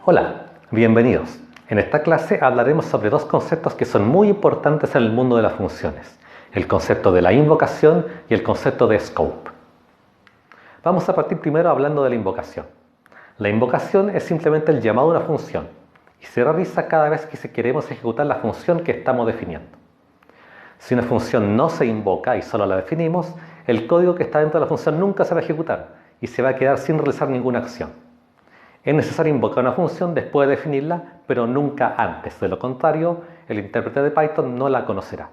Hola, bienvenidos. En esta clase hablaremos sobre dos conceptos que son muy importantes en el mundo de las funciones: el concepto de la invocación y el concepto de scope. Vamos a partir primero hablando de la invocación. La invocación es simplemente el llamado a una función y se realiza cada vez que queremos ejecutar la función que estamos definiendo. Si una función no se invoca y solo la definimos, el código que está dentro de la función nunca se va a ejecutar y se va a quedar sin realizar ninguna acción. Es necesario invocar una función después de definirla, pero nunca antes. De lo contrario, el intérprete de Python no la conocerá.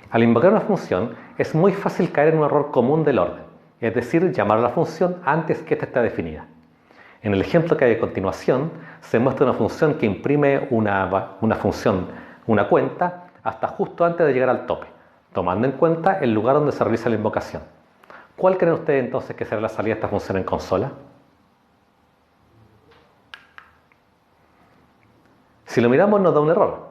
Al invocar una función, es muy fácil caer en un error común del orden, es decir, llamar a la función antes que ésta esté definida. En el ejemplo que hay a continuación, se muestra una función que imprime una cuenta hasta justo antes de llegar al tope, tomando en cuenta el lugar donde se realiza la invocación. ¿Cuál creen ustedes entonces que será la salida de esta función en consola? Si lo miramos, nos da un error.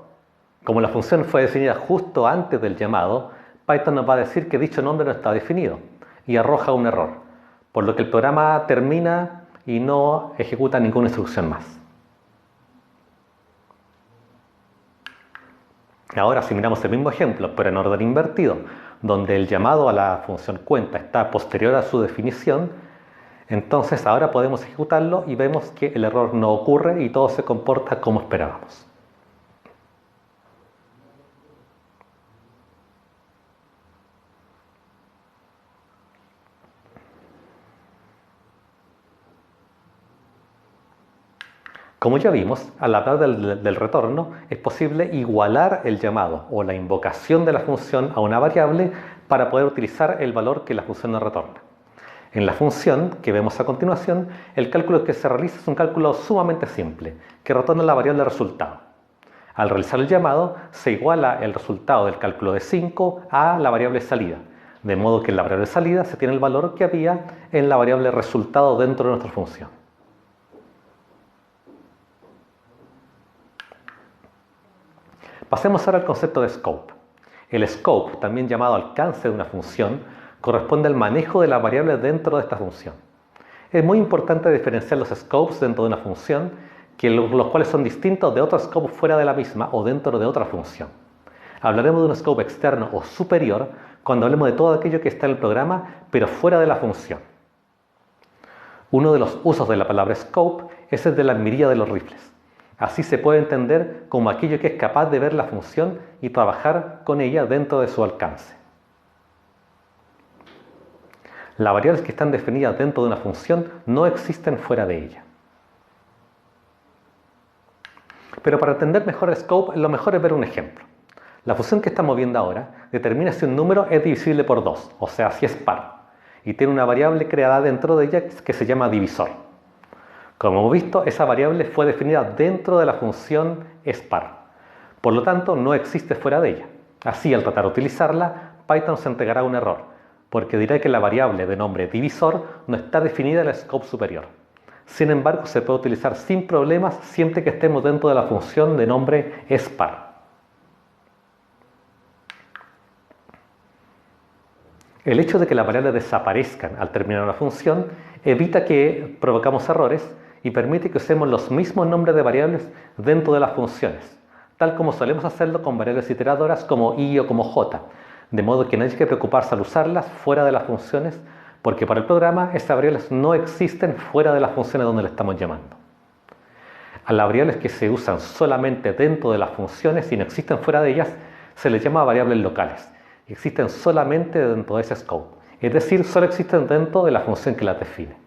Como la función fue definida justo antes del llamado, Python nos va a decir que dicho nombre no está definido y arroja un error, por lo que el programa termina y no ejecuta ninguna instrucción más. Ahora, si miramos el mismo ejemplo, pero en orden invertido, donde el llamado a la función cuenta está posterior a su definición, entonces ahora podemos ejecutarlo y vemos que el error no ocurre y todo se comporta como esperábamos. Como ya vimos, al hablar del retorno, es posible igualar el llamado o la invocación de la función a una variable para poder utilizar el valor que la función nos retorna. En la función que vemos a continuación, el cálculo que se realiza es un cálculo sumamente simple, que retorna la variable resultado. Al realizar el llamado, se iguala el resultado del cálculo de 5 a la variable salida, de modo que en la variable salida se tiene el valor que había en la variable resultado dentro de nuestra función. Pasemos ahora al concepto de scope. El scope, también llamado alcance de una función, corresponde al manejo de la variable dentro de esta función. Es muy importante diferenciar los scopes dentro de una función, los cuales son distintos de otros scopes fuera de la misma o dentro de otra función. Hablaremos de un scope externo o superior cuando hablemos de todo aquello que está en el programa, pero fuera de la función. Uno de los usos de la palabra scope es el de la mirilla de los rifles. Así se puede entender como aquello que es capaz de ver la función y trabajar con ella dentro de su alcance. Las variables que están definidas dentro de una función no existen fuera de ella. Pero para entender mejor el scope, lo mejor es ver un ejemplo. La función que estamos viendo ahora determina si un número es divisible por 2, o sea, si es par, y tiene una variable creada dentro de ella que se llama divisor. Como hemos visto, esa variable fue definida dentro de la función spar. Por lo tanto, no existe fuera de ella. Así, al tratar de utilizarla, Python se entregará un error, porque dirá que la variable de nombre divisor no está definida en el scope superior. Sin embargo, se puede utilizar sin problemas siempre que estemos dentro de la función de nombre spar. El hecho de que las variables desaparezcan al terminar una función evita que provocamos errores y permite que usemos los mismos nombres de variables dentro de las funciones, tal como solemos hacerlo con variables iteradoras como i o como j, de modo que no hay que preocuparse al usarlas fuera de las funciones, porque para el programa esas variables no existen fuera de las funciones donde le estamos llamando. A las variables que se usan solamente dentro de las funciones y no existen fuera de ellas, se les llama variables locales, y existen solamente dentro de ese scope, es decir, solo existen dentro de la función que las define.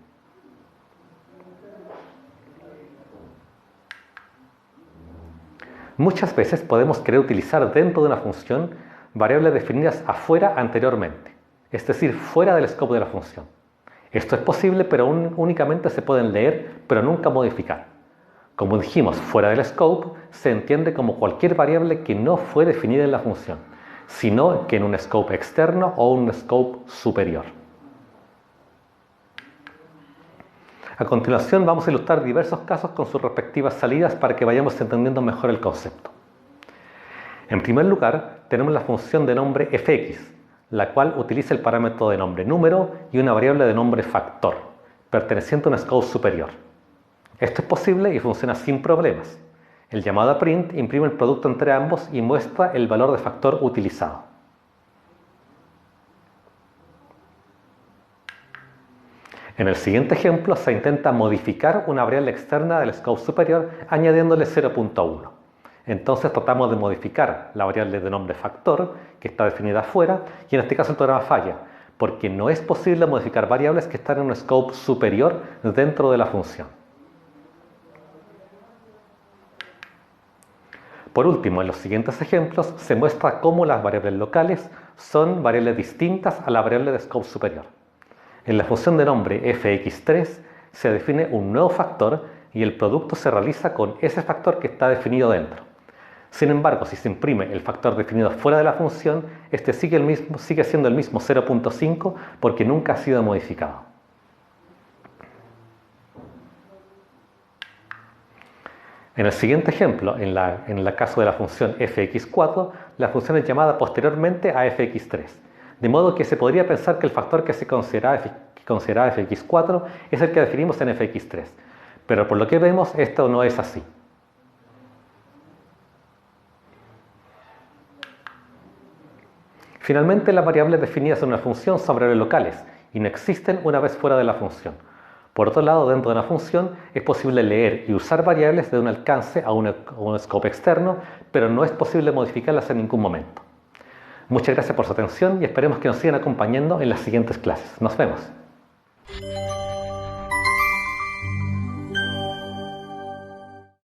Muchas veces podemos querer utilizar dentro de una función variables definidas afuera anteriormente, es decir, fuera del scope de la función. Esto es posible, pero únicamente se pueden leer, pero nunca modificar. Como dijimos, fuera del scope se entiende como cualquier variable que no fue definida en la función, sino que en un scope externo o un scope superior. A continuación vamos a ilustrar diversos casos con sus respectivas salidas para que vayamos entendiendo mejor el concepto. En primer lugar, tenemos la función de nombre fx, la cual utiliza el parámetro de nombre número y una variable de nombre factor, perteneciente a un scope superior. Esto es posible y funciona sin problemas. El llamado a print imprime el producto entre ambos y muestra el valor de factor utilizado. En el siguiente ejemplo se intenta modificar una variable externa del scope superior añadiéndole 0.1. Entonces tratamos de modificar la variable de nombre factor, que está definida afuera, y en este caso el programa falla, porque no es posible modificar variables que están en un scope superior dentro de la función. Por último, en los siguientes ejemplos se muestra cómo las variables locales son variables distintas a la variable de scope superior. En la función de nombre fx3 se define un nuevo factor y el producto se realiza con ese factor que está definido dentro. Sin embargo, si se imprime el factor definido fuera de la función, este sigue siendo el mismo 0.5 porque nunca ha sido modificado. En el siguiente ejemplo, en el caso de la función fx4, la función es llamada posteriormente a fx3. De modo que se podría pensar que el factor que se considera fx4 es el que definimos en fx3. Pero por lo que vemos, esto no es así. Finalmente, las variables definidas en una función son variables locales y no existen una vez fuera de la función. Por otro lado, dentro de una función es posible leer y usar variables de un alcance a un scope externo, pero no es posible modificarlas en ningún momento. Muchas gracias por su atención y esperemos que nos sigan acompañando en las siguientes clases. Nos vemos.